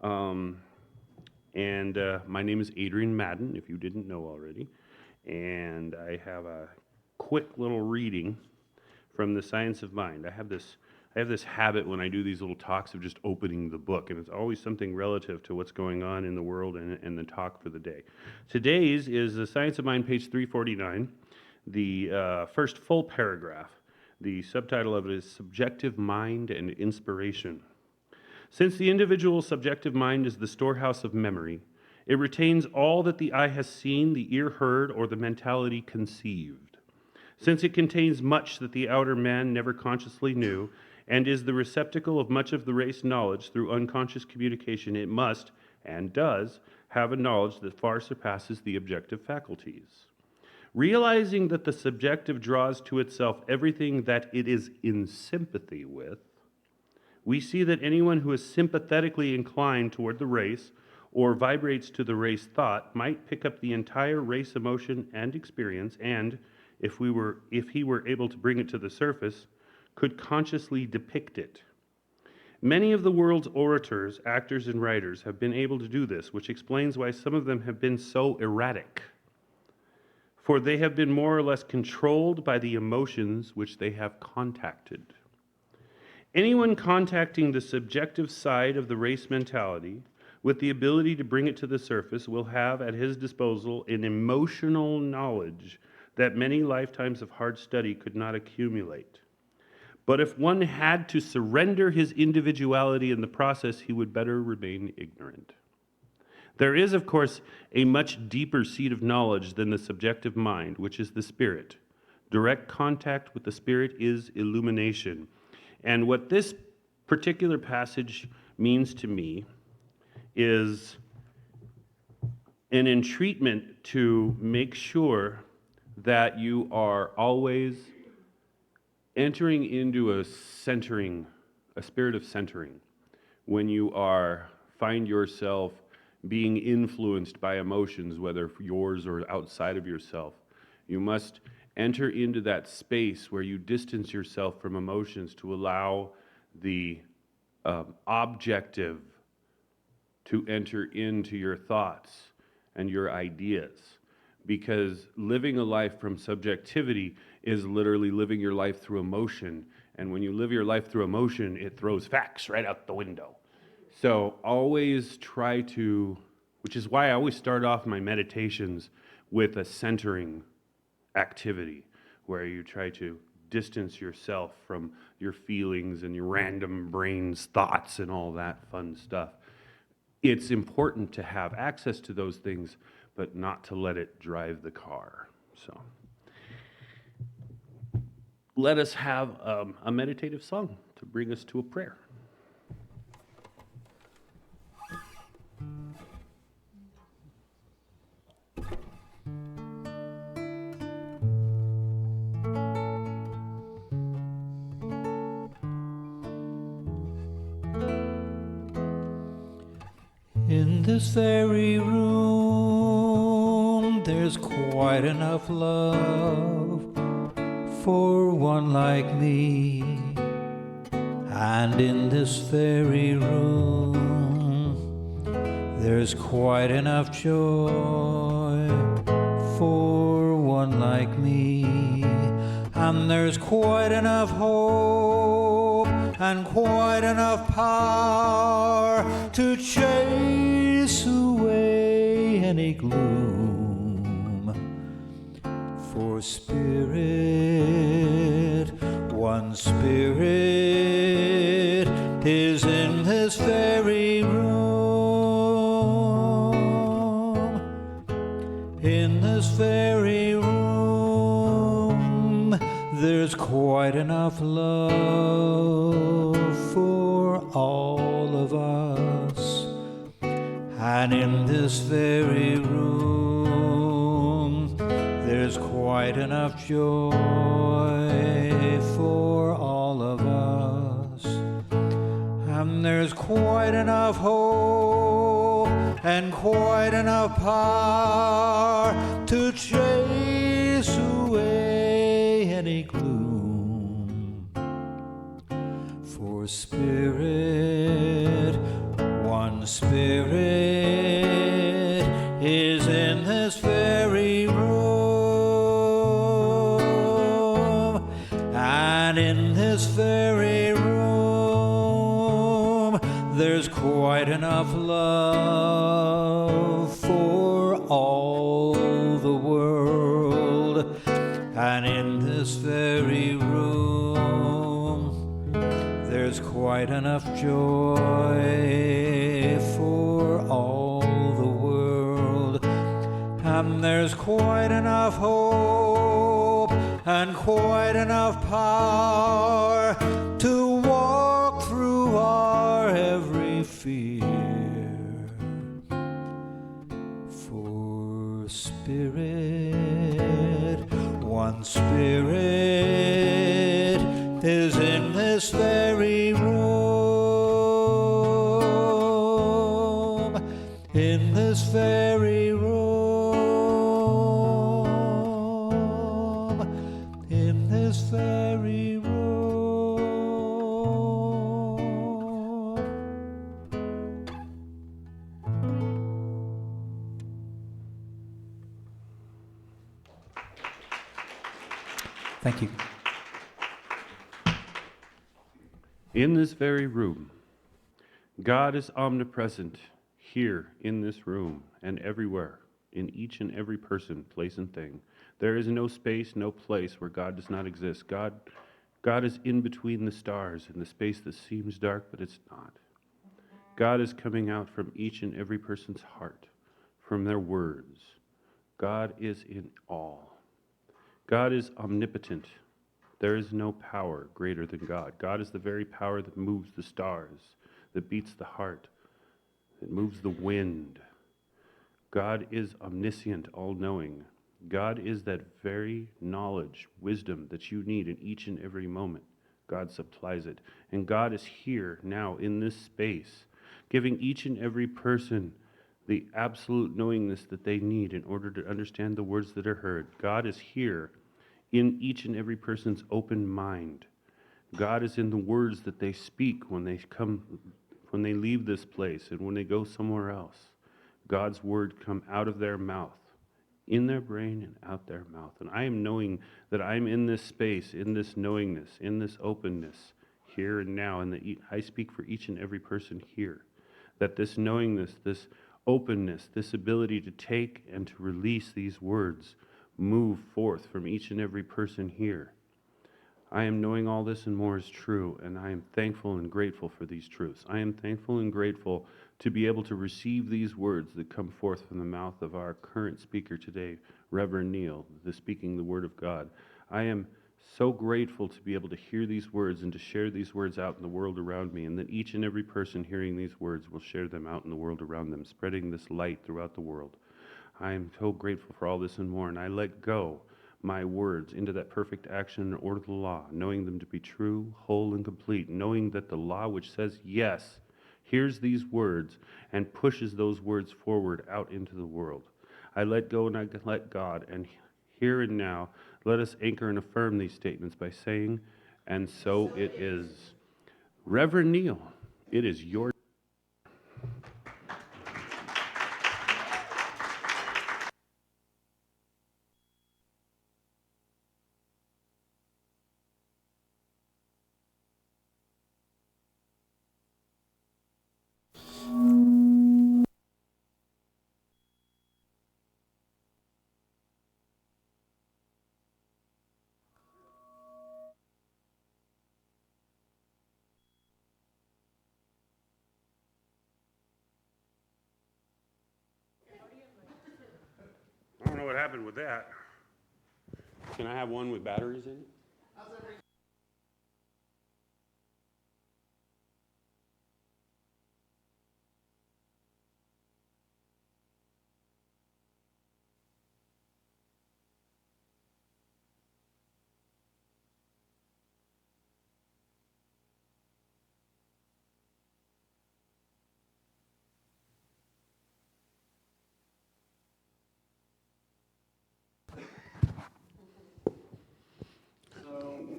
Um, and my name is Adrian Madden, if you didn't know already. And I have a quick little reading from the Science of Mind. I have this habit when I do these little talks of just opening the book, and it's always something relative to what's going on in the world and the talk for the day. Today's is the Science of Mind, page 349, the first full paragraph. The subtitle of it is Subjective Mind and Inspiration. Since the individual subjective mind is the storehouse of memory, it retains all that the eye has seen, the ear heard, or the mentality conceived. Since it contains much that the outer man never consciously knew, and is the receptacle of much of the race knowledge through unconscious communication, it must, and does, have a knowledge that far surpasses the objective faculties. Realizing that the subjective draws to itself everything that it is in sympathy with, we see that anyone who is sympathetically inclined toward the race or vibrates to the race thought might pick up the entire race emotion and experience and, if he were able to bring it to the surface, could consciously depict it. Many of the world's orators, actors, and writers have been able to do this, which explains why some of them have been so erratic. For they have been more or less controlled by the emotions which they have contacted. Anyone contacting the subjective side of the race mentality with the ability to bring it to the surface will have at his disposal an emotional knowledge that many lifetimes of hard study could not accumulate. But if one had to surrender his individuality in the process, he would better remain ignorant. There is, of course, a much deeper seat of knowledge than the subjective mind, which is the spirit. Direct contact with the spirit is illumination. And what this particular passage means to me is an entreatment to make sure that you are always entering into a spirit of centering. When you find yourself being influenced by emotions, whether yours or outside of yourself, you must enter into that space where you distance yourself from emotions to allow the objective to enter into your thoughts and your ideas. Because living a life from subjectivity is literally living your life through emotion. And when you live your life through emotion, it throws facts right out the window. So always try to, which is why I always start off my meditations with a centering activity where you try to distance yourself from your feelings and your random brain's thoughts and all that fun stuff. It's important to have access to those things, but not to let it drive the car. So let us have a meditative song to bring us to a prayer. In this very room, there's quite enough love for one like me. And in this very room, there's quite enough joy for one like me. And there's quite enough hope and quite enough power to chase away any gloom. For spirit, one spirit is in this very room. In this very room, there's quite enough love for all of us. And in this very room, there's quite enough joy for all of us. And there's quite enough hope and quite enough power to chase away any gloom. For spirit, one One Spirit is in this very room, and in this very room there's quite enough love for all the world. And in this very room there's quite enough joy for all the world. And there's quite enough hope and quite enough power to walk through our every fear. For Spirit, one Spirit is in this very room, in this very room, in this very room. Thank you. In this very room, God is omnipresent here in this room and everywhere, in each and every person, place, and thing. There is no space, no place where God does not exist. God is in between the stars in the space that seems dark, but it's not. God is coming out from each and every person's heart, from their words. God is in all. God is omnipotent. There is no power greater than God. God is the very power that moves the stars, that beats the heart, that moves the wind. God is omniscient, all-knowing. God is that very knowledge, wisdom that you need in each and every moment. God supplies it. And God is here now in this space, giving each and every person the absolute knowingness that they need in order to understand the words that are heard. God is here in each and every person's open mind. God is in the words that they speak when they leave this place and when they go somewhere else. God's word come out of their mouth, in their brain and out their mouth. And I am knowing that I'm in this space, in this knowingness, in this openness, here and now, and that I speak for each and every person here, that this knowingness, this openness, this ability to take and to release these words move forth from each and every person here. I am knowing all this and more is true, and I am thankful and grateful for these truths. I am thankful and grateful to be able to receive these words that come forth from the mouth of our current speaker today, Reverend Neil, speaking the Word of God. I am so grateful to be able to hear these words and to share these words out in the world around me, and that each and every person hearing these words will share them out in the world around them, spreading this light throughout the world. I am so grateful for all this and more, and I let go my words into that perfect action and order of the law, knowing them to be true, whole, and complete, knowing that the law which says yes hears these words and pushes those words forward out into the world. I let go and I let God, and here and now, let us anchor and affirm these statements by saying, and so it is. Reverend Neil, it is your I don't know what happened with that. Can I have one with batteries in it?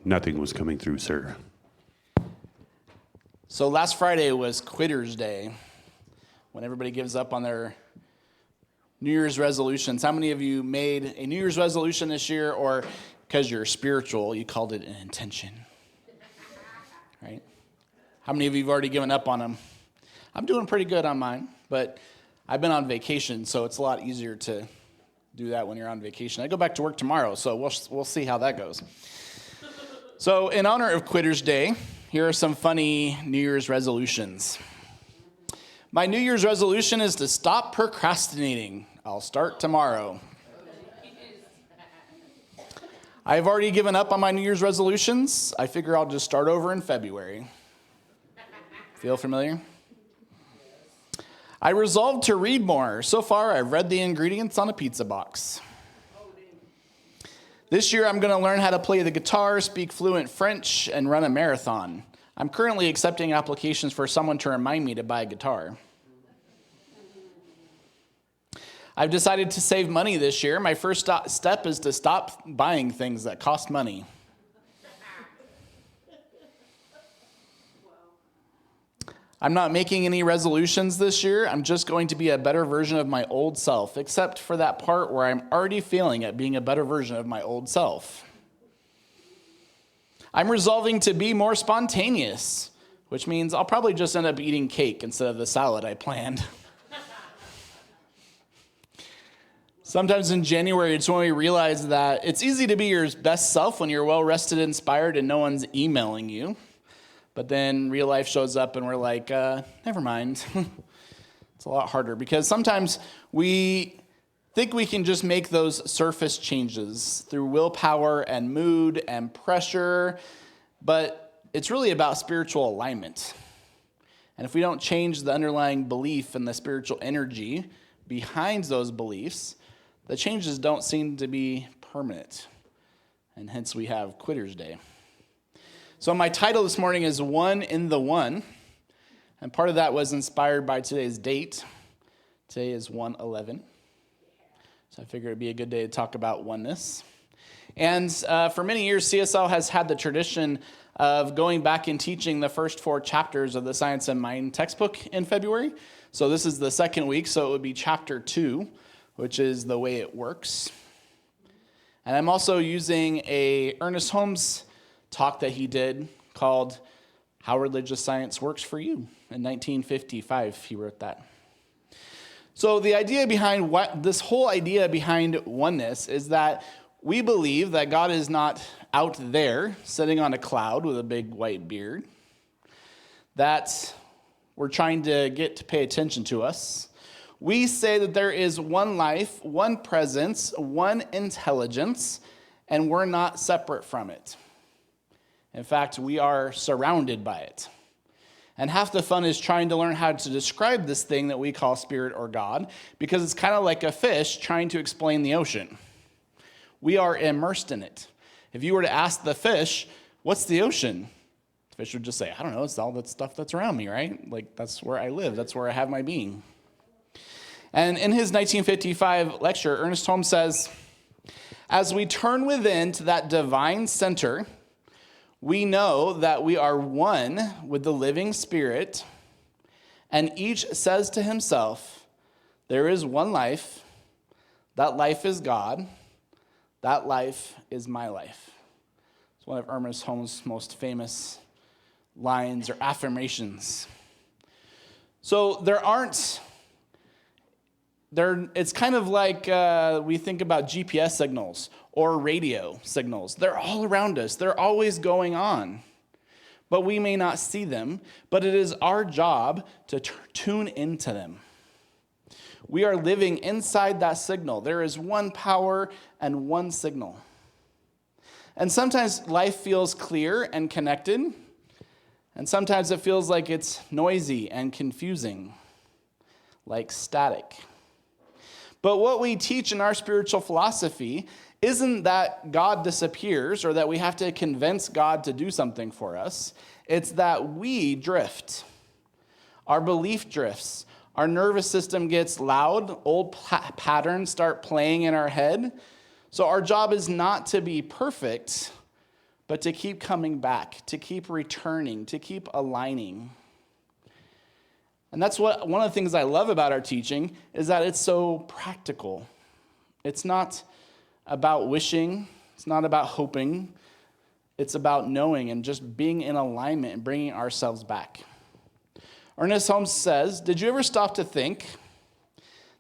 Nothing was coming through, sir. So last Friday was Quitter's Day. when everybody gives up on their New Year's resolutions. How many of you made a New Year's resolution this year, or because you're spiritual, you called it an intention? Right? How many of you have already given up on them? I'm doing pretty good on mine, but I've been on vacation, so it's a lot easier to do that when you're on vacation. I go back to work tomorrow, so we'll see how that goes. So in honor of Quitter's Day, here are some funny New Year's resolutions. My New Year's resolution is to stop procrastinating. I'll start tomorrow. I've already given up on my New Year's resolutions. I figure I'll just start over in February. Feel familiar? I resolved to read more. So far, I've read the ingredients on a pizza box. This year, I'm going to learn how to play the guitar, speak fluent French, and run a marathon. I'm currently accepting applications for someone to remind me to buy a guitar. I've decided to save money this year. My first step is to stop buying things that cost money. I'm not making any resolutions this year. I'm just going to be a better version of my old self, except for that part where I'm already failing at being a better version of my old self. I'm resolving to be more spontaneous, which means I'll probably just end up eating cake instead of the salad I planned. Sometimes in January, it's when we realize that it's easy to be your best self when you're well-rested, inspired, and no one's emailing you. But then real life shows up and we're like, never mind. It's a lot harder because sometimes we think we can just make those surface changes through willpower and mood and pressure, but it's really about spiritual alignment. And if we don't change the underlying belief and the spiritual energy behind those beliefs, the changes don't seem to be permanent. And hence we have Quitter's Day. So my title this morning is One in the One, and part of that was inspired by today's date. Today is 1/11, so I figured it'd be a good day to talk about oneness. And for many years, CSL has had the tradition of going back and teaching the first 4 chapters of the Science of Mind textbook in February. So this is the second week, so it would be chapter 2, which is the way it works. And I'm also using a Ernest Holmes talk that he did called How Religious Science Works for You. In 1955, he wrote that. So the idea behind this whole idea behind oneness is that we believe that God is not out there sitting on a cloud with a big white beard, that we're trying to get to pay attention to us. We say that there is one life, one presence, one intelligence, and we're not separate from it. In fact, we are surrounded by it. And half the fun is trying to learn how to describe this thing that we call spirit or God, because it's kind of like a fish trying to explain the ocean. We are immersed in it. If you were to ask the fish, what's the ocean? The fish would just say, I don't know, it's all that stuff that's around me, right? Like, that's where I live, that's where I have my being. And in his 1955 lecture, Ernest Holmes says, as we turn within to that divine center, we know that we are one with the living spirit, and each says to himself, there is one life, that life is God, that life is my life. It's one of Ernest Holmes' most famous lines or affirmations. So it's kind of like we think about GPS signals or radio signals. They're all around us. They're always going on. But we may not see them, but it is our job to tune into them. We are living inside that signal. There is one power and one signal. And sometimes life feels clear and connected, and sometimes it feels like it's noisy and confusing, like static. But what we teach in our spiritual philosophy isn't that God disappears or that we have to convince God to do something for us. It's that we drift. Our belief drifts. Our nervous system gets loud. Old patterns start playing in our head. So our job is not to be perfect, but to keep coming back, to keep returning, to keep aligning. And that's one of the things I love about our teaching is that it's so practical. It's not about wishing. It's not about hoping. It's about knowing and just being in alignment and bringing ourselves back. Ernest Holmes says, did you ever stop to think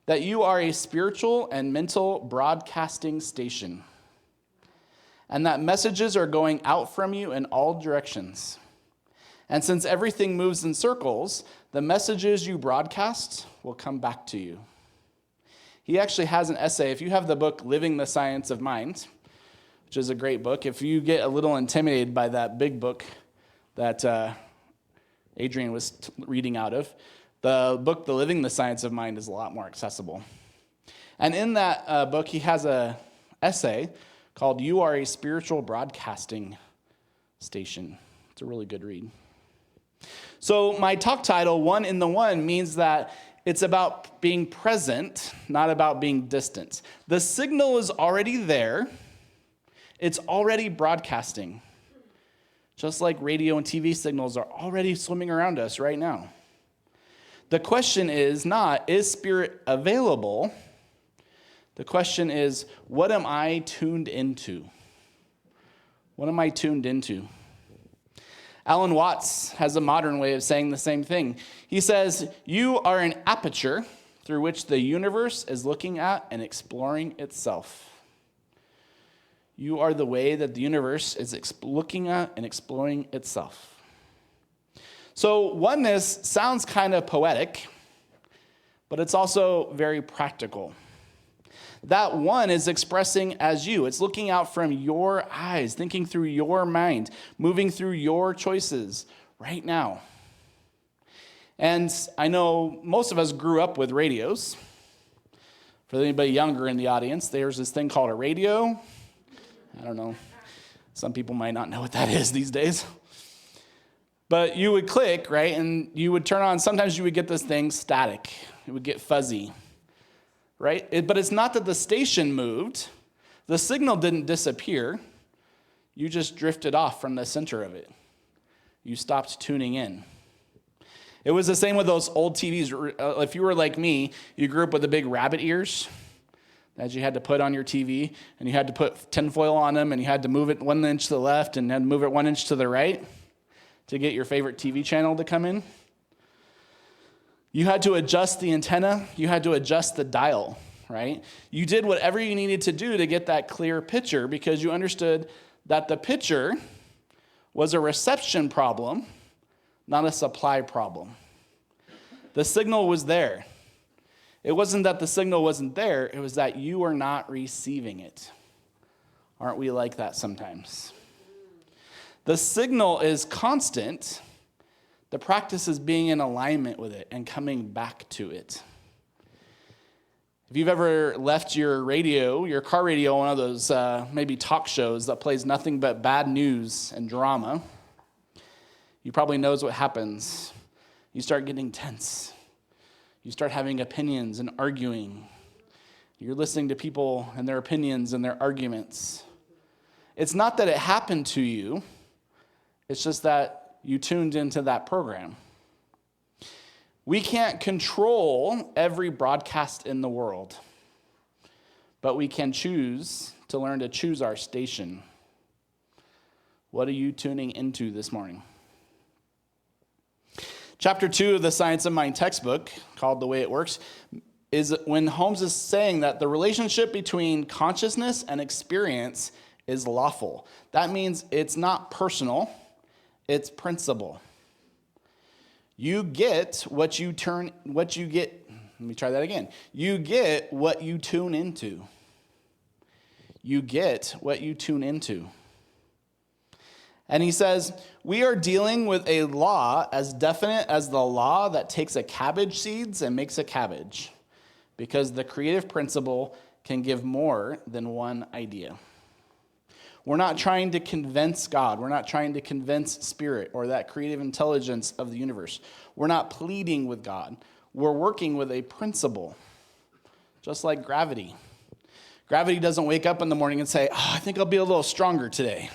that you are a spiritual and mental broadcasting station, and that messages are going out from you in all directions? And since everything moves in circles, the messages you broadcast will come back to you. He actually has an essay. If you have the book Living the Science of Mind, which is a great book, if you get a little intimidated by that big book that Adrian was reading out of, the book The Living the Science of Mind is a lot more accessible. And in that book, he has an essay called You Are a Spiritual Broadcasting Station. It's a really good read. So my talk title, One in the One, means that it's about being present, not about being distant. The signal is already there. It's already broadcasting. Just like radio and TV signals are already swimming around us right now. The question is not, is spirit available? The question is, what am I tuned into? What am I tuned into? Alan Watts has a modern way of saying the same thing. He says, you are an aperture through which the universe is looking at and exploring itself. You are the way that the universe is looking at and exploring itself. So oneness sounds kind of poetic, but it's also very practical. That one is expressing as you. It's looking out from your eyes, thinking through your mind, moving through your choices right now. And I know most of us grew up with radios. For anybody younger in the audience, there's this thing called a radio. I don't know. Some people might not know what that is these days. But you would click, right? And you would turn on. Sometimes you would get this thing static. It would get fuzzy. Right? But it's not that the station moved. The signal didn't disappear. You just drifted off from the center of it. You stopped tuning in. It was the same with those old TVs. If you were like me, you grew up with the big rabbit ears that you had to put on your TV, and you had to put tinfoil on them, and you had to move it 1 inch to the left and then move it 1 inch to the right to get your favorite TV channel to come in. You had to adjust the antenna. You had to adjust the dial, right? You did whatever you needed to do to get that clear picture because you understood that the picture was a reception problem, not a supply problem. The signal was there. It wasn't that the signal wasn't there. It was that you were not receiving it. Aren't we like that sometimes? The signal is constant. The practice is being in alignment with it and coming back to it. If you've ever left your radio, your car radio, one of those maybe talk shows that plays nothing but bad news and drama, you probably knows what happens. You start getting tense. You start having opinions and arguing. You're listening to people and their opinions and their arguments. It's not that it happened to you. It's just that you tuned into that program. We can't control every broadcast in the world, but we can choose to learn to choose our station. What are you tuning into this morning? Chapter 2 of the Science of Mind textbook, called The Way It Works, is when Holmes is saying that the relationship between consciousness and experience is lawful. That means it's not personal. It's principle. You get what you get, let me try that again. You get what you tune into. You get what you tune into. And he says, we are dealing with a law as definite as the law that takes a cabbage seeds and makes a cabbage, because the creative principle can give more than one idea. We're not trying to convince God. We're not trying to convince spirit or that creative intelligence of the universe. We're not pleading with God. We're working with a principle, just like gravity. Gravity doesn't wake up in the morning and say, I think I'll be a little stronger today.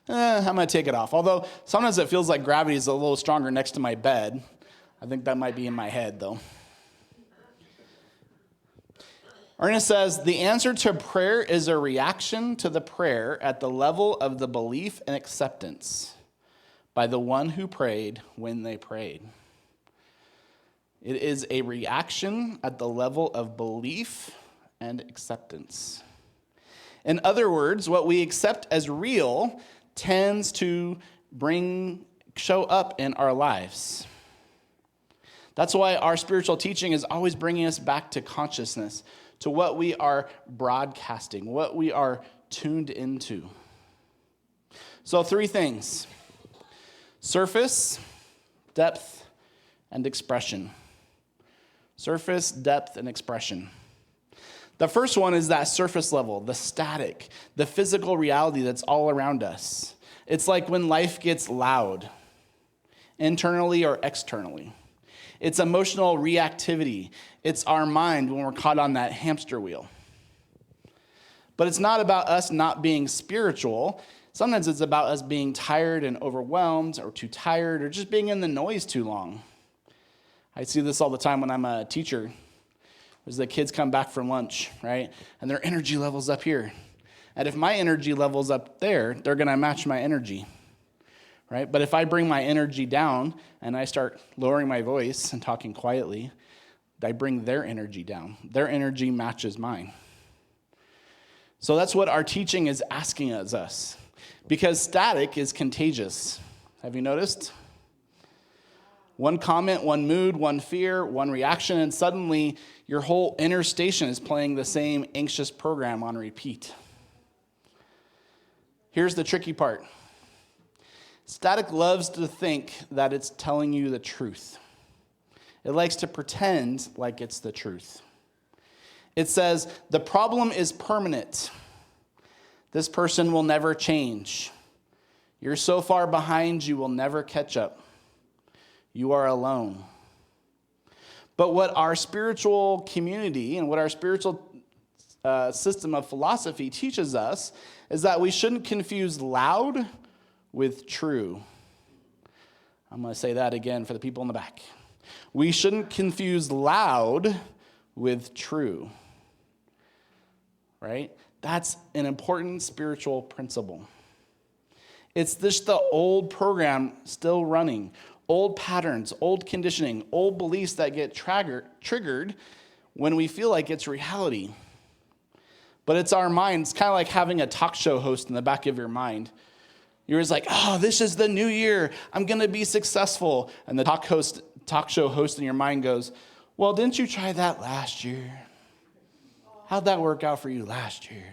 I'm going to take it off. Although sometimes it feels like gravity is a little stronger next to my bed. I think that might be in my head, though. Ernest says, the answer to prayer is a reaction to the prayer at the level of the belief and acceptance by the one who prayed when they prayed. It is a reaction at the level of belief and acceptance. In other words, what we accept as real tends to show up in our lives. That's why our spiritual teaching is always bringing us back to consciousness, to what we are broadcasting, what we are tuned into. So 3 things: surface, depth, and expression. Surface, depth, and expression. The first one is that surface level, the static, the physical reality that's all around us. It's like when life gets loud, internally or externally. It's emotional reactivity. It's our mind when we're caught on that hamster wheel. But it's not about us not being spiritual. Sometimes it's about us being tired and overwhelmed, or too tired, or just being in the noise too long. I see this all the time when I'm a teacher. As the kids come back from lunch, right? And their energy level's up here. And if my energy level's up there, they're going to match my energy, right? But if I bring my energy down and I start lowering my voice and talking quietly, I bring their energy down. Their energy matches mine. So that's what our teaching is asking us. Because static is contagious. Have you noticed? One comment, one mood, one fear, one reaction, and suddenly your whole inner station is playing the same anxious program on repeat. Here's the tricky part. Static loves to think that it's telling you the truth. It likes to pretend like it's the truth. It says, the problem is permanent. This person will never change. You're so far behind, you will never catch up. You are alone. But what our spiritual community and what our spiritual system of philosophy teaches us is that we shouldn't confuse loud with true. I'm going to say that again for the people in the back. We shouldn't confuse loud with true. Right? That's an important spiritual principle. It's just the old program still running. Old patterns, old conditioning, old beliefs that get triggered when we feel like it's reality. But it's our mind. It's kind of like having a talk show host in the back of your mind. You're just like, oh, this is the new year. I'm going to be successful. And the talk show host in your mind goes, well, didn't you try that last year? How'd that work out for you last year?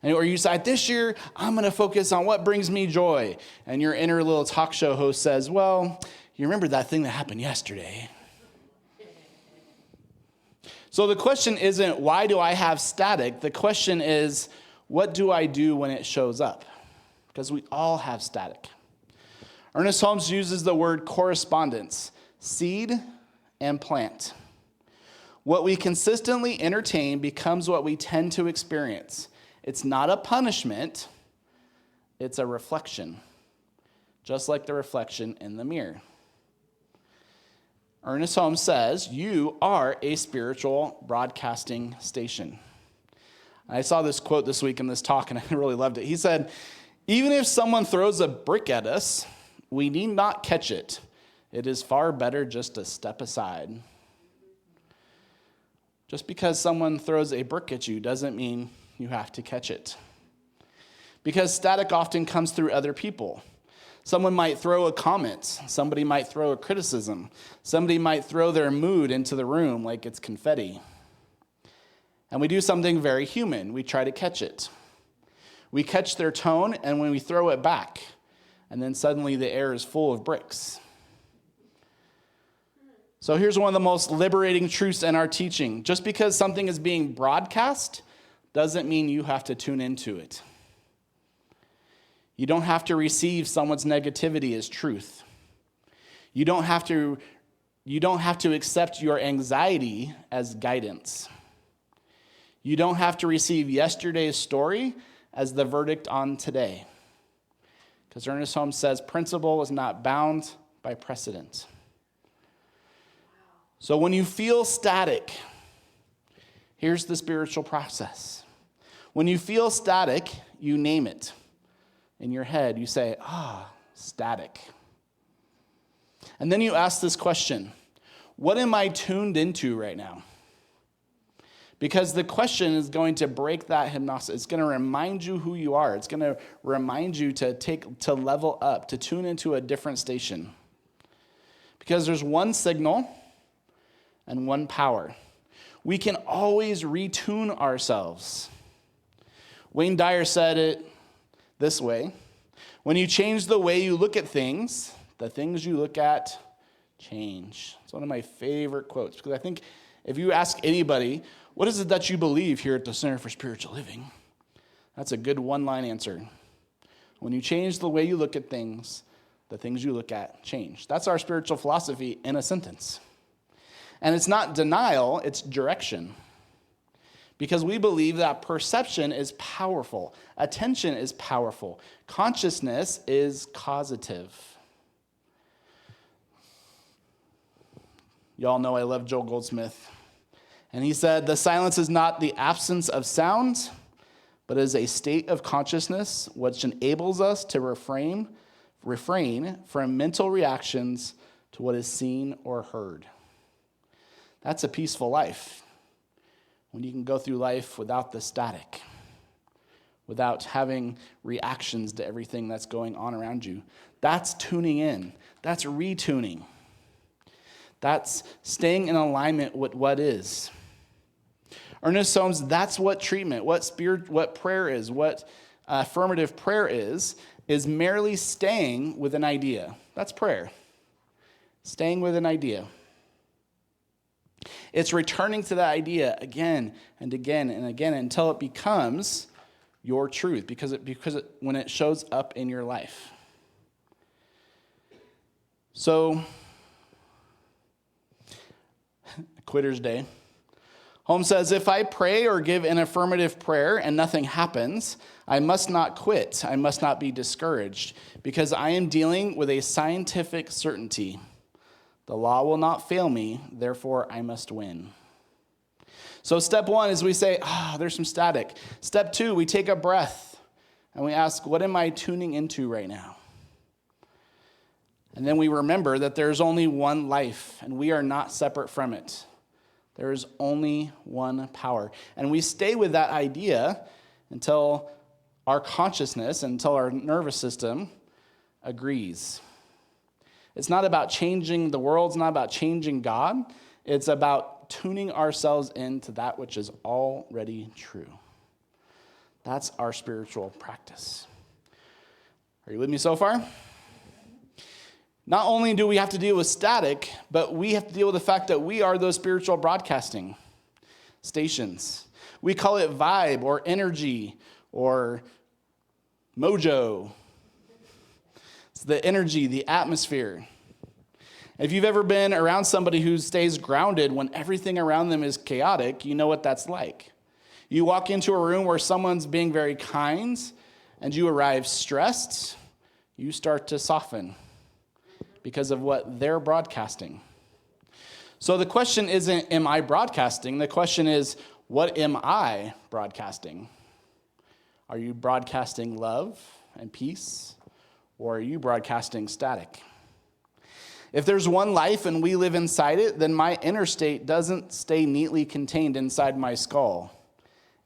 Or you decide, this year, I'm going to focus on what brings me joy. And your inner little talk show host says, well, you remember that thing that happened yesterday? So the question isn't, why do I have static? The question is, what do I do when it shows up? Because we all have static. Ernest Holmes uses the word correspondence, seed and plant. What we consistently entertain becomes what we tend to experience. It's not a punishment, it's a reflection, just like the reflection in the mirror. Ernest Holmes says, you are a spiritual broadcasting station. I saw this quote this week in this talk, and I really loved it. He said, even if someone throws a brick at us, we need not catch it. It is far better just to step aside. Just because someone throws a brick at you doesn't mean you have to catch it. Because static often comes through other people. Someone might throw a comment. Somebody might throw a criticism. Somebody might throw their mood into the room like it's confetti. And we do something very human. We try to catch it. We catch their tone, and when we throw it back, and then suddenly the air is full of bricks. So here's one of the most liberating truths in our teaching. Just because something is being broadcast doesn't mean you have to tune into it. You don't have to receive someone's negativity as truth. You don't have to accept your anxiety as guidance. You don't have to receive yesterday's story as the verdict on today. Because Ernest Holmes says principle is not bound by precedent. So when you feel static, here's the spiritual process. When you feel static, you name it. In your head, you say, static. And then you ask this question, what am I tuned into right now? Because the question is going to break that hypnosis. It's going to remind you who you are. It's going to remind you to level up, to tune into a different station. Because there's one signal and one power. We can always retune ourselves. Wayne Dyer said it this way: when you change the way you look at things, the things you look at change. It's one of my favorite quotes, because I think if you ask anybody, what is it that you believe here at the Center for Spiritual Living? That's a good one-line answer. When you change the way you look at things, the things you look at change. That's our spiritual philosophy in a sentence. And it's not denial, it's direction. Because we believe that perception is powerful, attention is powerful, consciousness is causative. Y'all know I love Joel Goldsmith. And he said, the silence is not the absence of sound, but is a state of consciousness which enables us to refrain from mental reactions to what is seen or heard. That's a peaceful life, when you can go through life without the static, without having reactions to everything that's going on around you. That's tuning in. That's retuning. That's staying in alignment with what is. Ernest Soames, that's what treatment, what prayer is, what affirmative prayer is merely staying with an idea. That's prayer. Staying with an idea. It's returning to that idea again and again and again until it becomes your truth, because when it shows up in your life. So, Quitter's Day. Holmes says, if I pray or give an affirmative prayer and nothing happens, I must not quit. I must not be discouraged, because I am dealing with a scientific certainty. The law will not fail me, therefore I must win. So step one is we say, there's some static. Step two, we take a breath and we ask, what am I tuning into right now? And then we remember that there's only one life and we are not separate from it. There is only one power. And we stay with that idea until our consciousness, until our nervous system agrees. It's not about changing the world. It's not about changing God. It's about tuning ourselves into that which is already true. That's our spiritual practice. Are you with me so far? Not only do we have to deal with static, but we have to deal with the fact that we are those spiritual broadcasting stations. We call it vibe or energy or mojo. It's the energy, the atmosphere. If you've ever been around somebody who stays grounded when everything around them is chaotic, you know what that's like. You walk into a room where someone's being very kind and you arrive stressed, you start to soften because of what they're broadcasting. So the question isn't, am I broadcasting? The question is, what am I broadcasting? Are you broadcasting love and peace, or are you broadcasting static? If there's one life and we live inside it, then my inner state doesn't stay neatly contained inside my skull.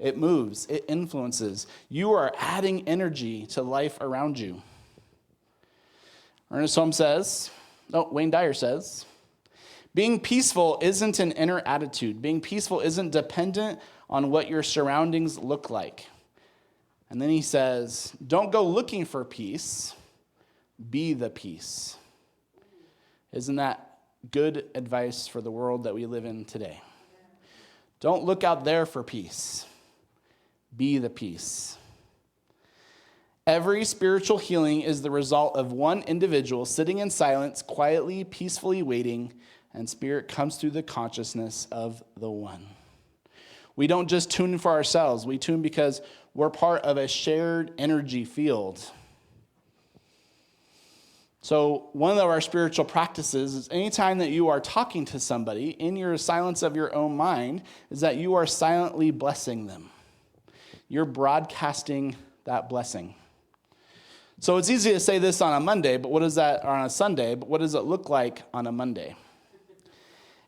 It moves, it influences. You are adding energy to life around you. Wayne Dyer says, being peaceful isn't an inner attitude. Being peaceful isn't dependent on what your surroundings look like. And then he says, don't go looking for peace, be the peace. Isn't that good advice for the world that we live in today? Don't look out there for peace, be the peace. Every spiritual healing is the result of one individual sitting in silence, quietly, peacefully waiting, and spirit comes through the consciousness of the one. We don't just tune for ourselves. We tune because we're part of a shared energy field. So one of our spiritual practices is anytime that you are talking to somebody in your silence of your own mind is that you are silently blessing them. You're broadcasting that blessing. So it's easy to say this on a Monday, but what is that, or on a Sunday, but what does it look like on a Monday?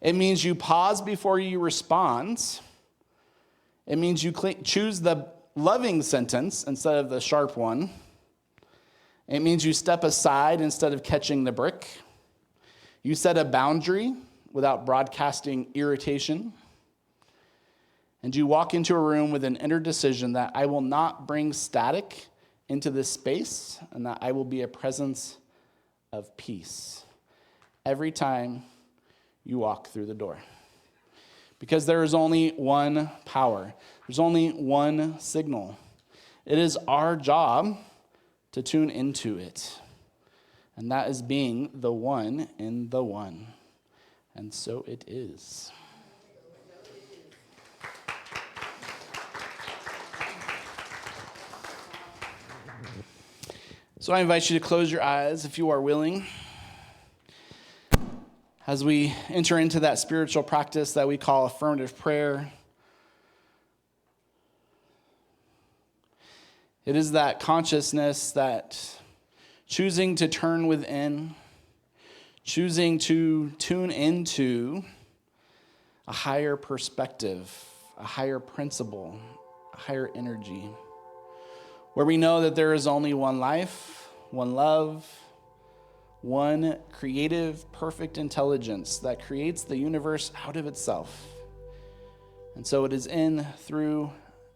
It means you pause before you respond. It means you choose the loving sentence instead of the sharp one. It means you step aside instead of catching the brick. You set a boundary without broadcasting irritation. And you walk into a room with an inner decision that I will not bring static into this space and that I will be a presence of peace every time you walk through the door. Because there is only one power. There's only one signal. It is our job to tune into it. And that is being the one in the one. And so it is. So I invite you to close your eyes if you are willing. As we enter into that spiritual practice that we call affirmative prayer, it is that consciousness that choosing to turn within, choosing to tune into a higher perspective, a higher principle, a higher energy, where we know that there is only one life, one love, one creative, perfect intelligence that creates the universe out of itself. And so it is in, through,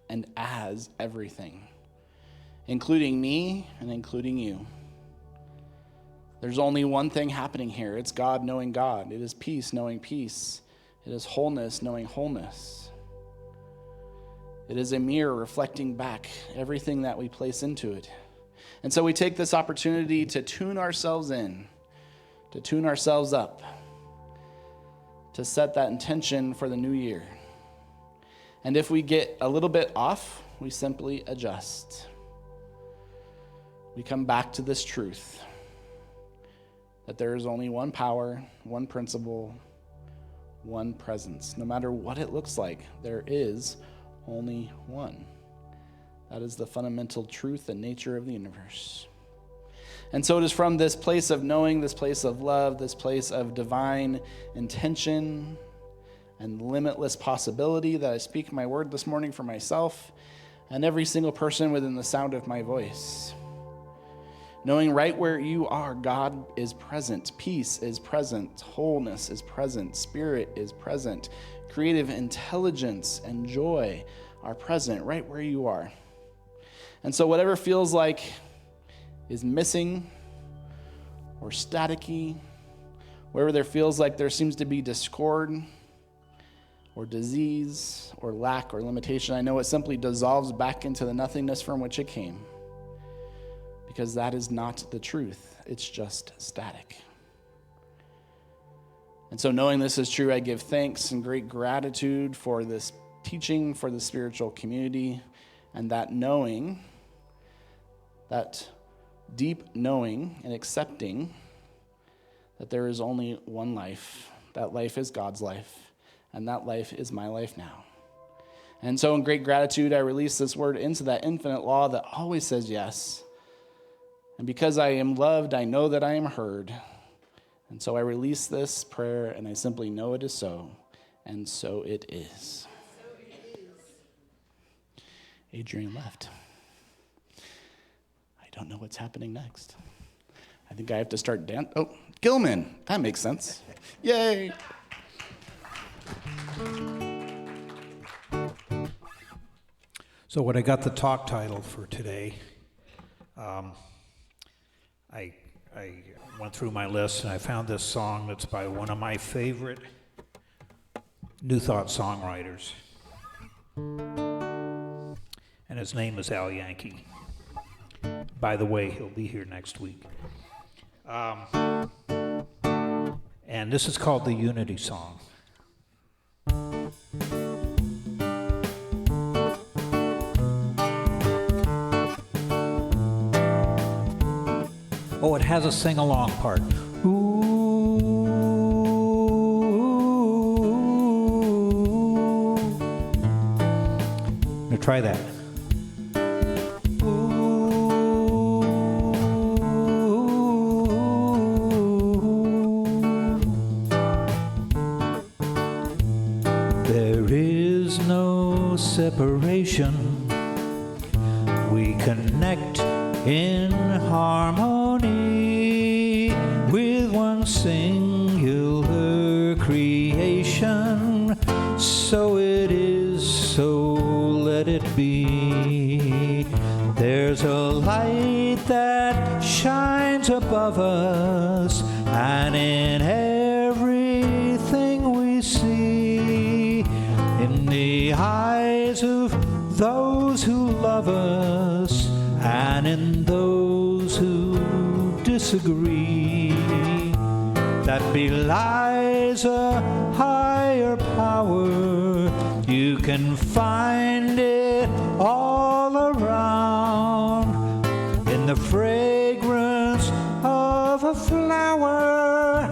and as everything, including me and including you. There's only one thing happening here. It's God knowing God. It is peace knowing peace. It is wholeness knowing wholeness. It is a mirror reflecting back everything that we place into it. And so we take this opportunity to tune ourselves in, to tune ourselves up, to set that intention for the new year. And if we get a little bit off, we simply adjust. We come back to this truth that there is only one power, one principle, one presence. No matter what it looks like, there is only one. That is the fundamental truth and nature of the universe. And so it is from this place of knowing, this place of love, this place of divine intention and limitless possibility that I speak my word this morning for myself and every single person within the sound of my voice. Knowing right where you are, God is present, peace is present, wholeness is present, spirit is present, creative intelligence and joy are present right where you are. And so whatever feels like is missing or staticky, wherever there feels like there seems to be discord or disease or lack or limitation, I know it simply dissolves back into the nothingness from which it came. Because that is not the truth. It's just static. And so knowing this is true, I give thanks and great gratitude for this teaching, for the spiritual community, and that knowing, that deep knowing and accepting that there is only one life. That life is God's life, and that life is my life now. And so in great gratitude, I release this word into that infinite law that always says yes. And because I am loved, I know that I am heard. And so I release this prayer, and I simply know it is so, and so it is. Adrian left. I don't know what's happening next. I think I have to start dancing. Oh, Gilman. That makes sense. Yay. So when I got the talk title for today, I went through my list and I found this song that's by one of my favorite New Thought songwriters. And his name is Al Yankee. By the way, he'll be here next week. And this is called the Unity Song. Oh, it has a sing-along part. Ooh. Now try that. There is no separation. We connect in harmony with one singular creation. So it is, so let it be. There's a light that shines above us, and in everything we see, in the eyes of those who love us, and in those who disagree, that belies a higher power. You can find it all around, in the fragrance of a flower,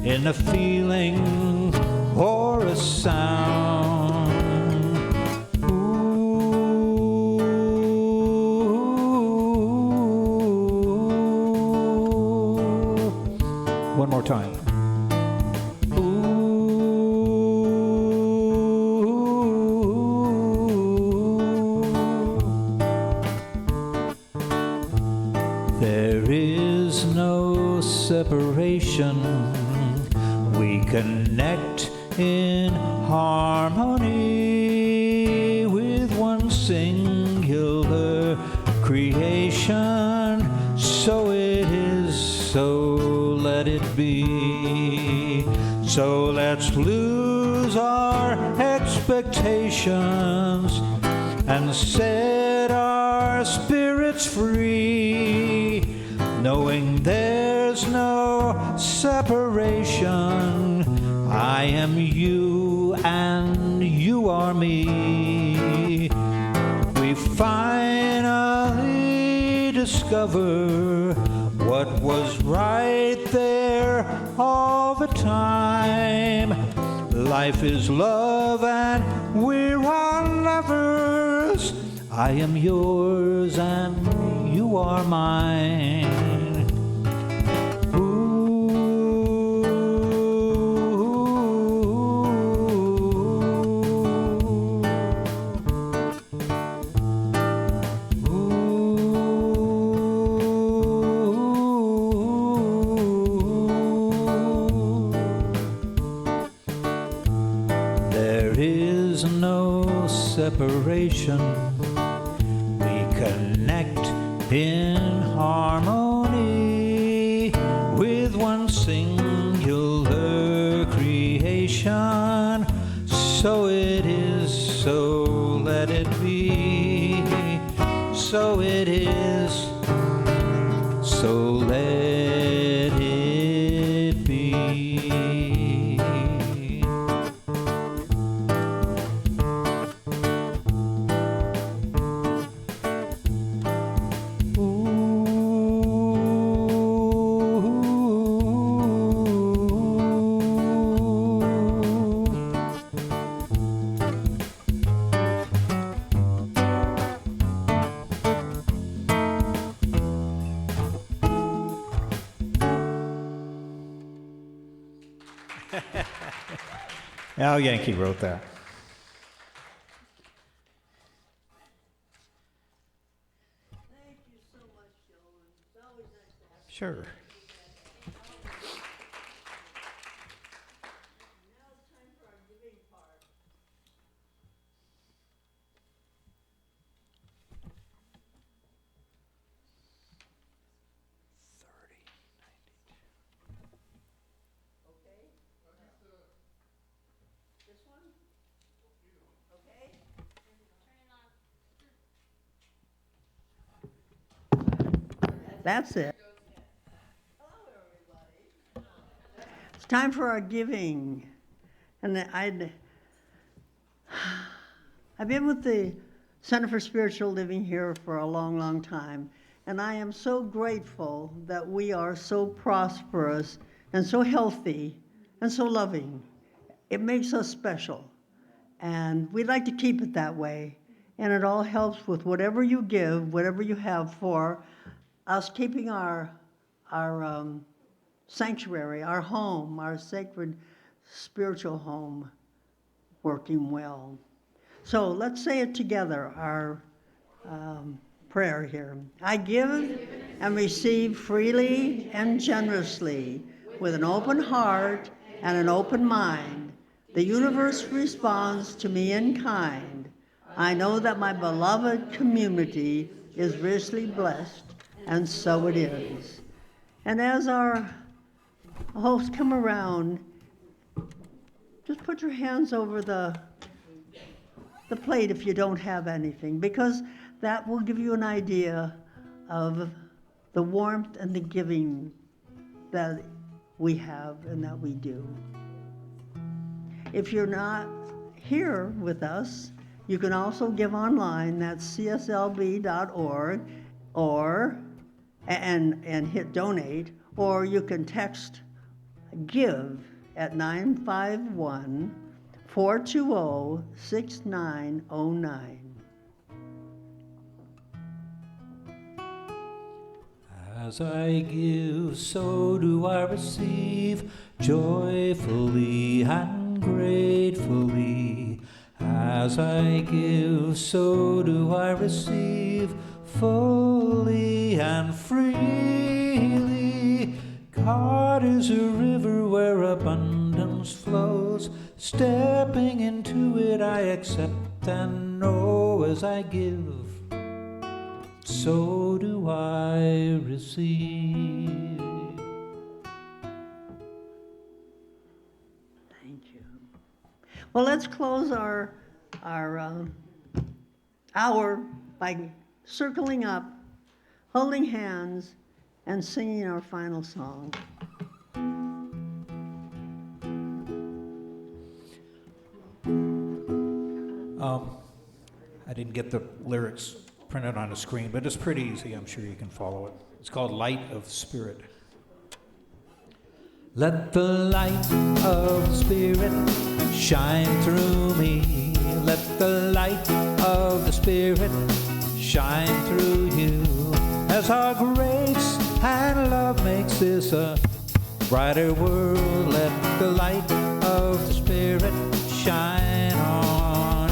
in a feeling or a sound. One more time. There is no separation. We connect in harmony with one singular creation. So it is, so let it be. So let's lose our expectations and set our spirits free, knowing there's no separation. I am you and you are me. We finally discover what was right there all the time. Life is love and we're all lovers. I am yours and you are mine. Separation. We connect in harmony with one singular creation. So it is, so let it be. So it is, so let it be. Al Yankee wrote that. Thank you so much, Sheldon. It's always nice to have you. Sure. Now it's time for our giving part. Okay? This one? Okay? That's it. Hello, everybody. It's time for our giving. And I've been with the Center for Spiritual Living here for a long, long time. And I am so grateful that we are so prosperous and so healthy and so loving. It makes us special. And we'd like to keep it that way. And it all helps with whatever you give, whatever you have for us keeping our sanctuary, our home, our sacred spiritual home working well. So let's say it together, our prayer here. I give and receive freely and generously with an open heart and an open mind. The universe responds to me in kind. I know that my beloved community is richly blessed, and so it is. And as our hosts come around, just put your hands over the plate if you don't have anything, because that will give you an idea of the warmth and the giving that we have and that we do. If you're not here with us, you can also give online. That's cslb.org, or and hit donate, or you can text give at 951-420-6909. As I give, so do I receive, joyfully and gratefully. As I give, so do I receive, fully and freely. God is a river where abundance flows. Stepping into it, I accept and know. As I give, so do I receive. Thank you. Well, let's close our hour by circling up, holding hands, and singing our final song. I didn't get the lyrics printed on the screen, but it's pretty easy. I'm sure you can follow it. It's called Light of the Spirit. Let the light of the Spirit shine through me. Let the light of the Spirit shine through you. As our grace and love makes this a brighter world, let the light of the Spirit shine on.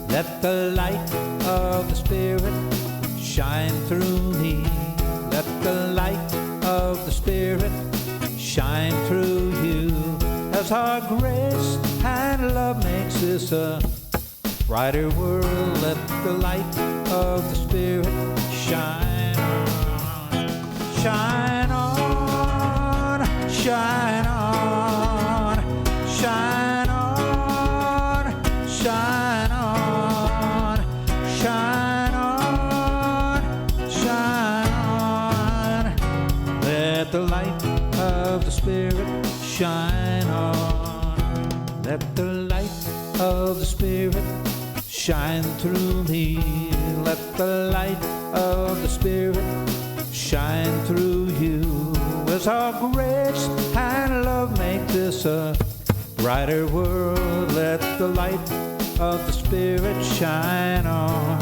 Let the light of the Spirit shine through me. Let the light of the Spirit shine through you. As our grace and love makes this a brighter world, let the light of the Spirit shine on. Shine on, shine on, shine on, shine on, shine on, shine on. Let the light of the Spirit shine on. Let the light of the Spirit shine through me. Let the light of the Spirit shine through you. As our grace and love make this a brighter world, let the light of the Spirit shine on.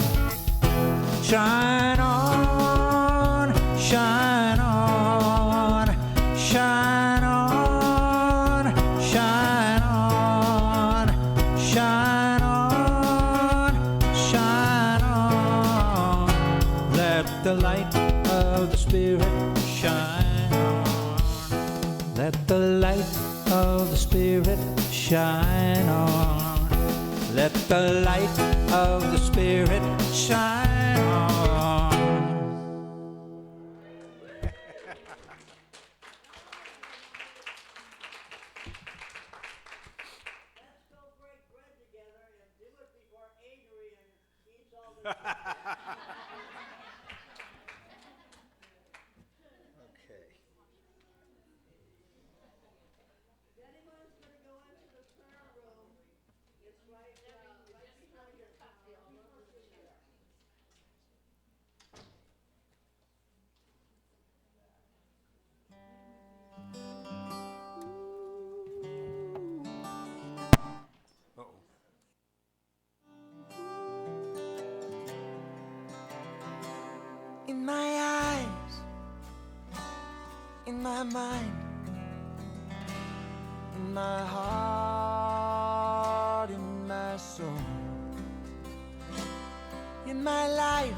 Shine on, shine on, shine on, shine on, shine on, shine on. Let the light of the Spirit shine on. Let the light of the Spirit shine on. Let the light of the Spirit shine on. Let's go break bread together and do it before Adrian eats all the. If anyone's going to go into the prayer room, it's right behind your. my mind, in my heart, in my soul, in my life,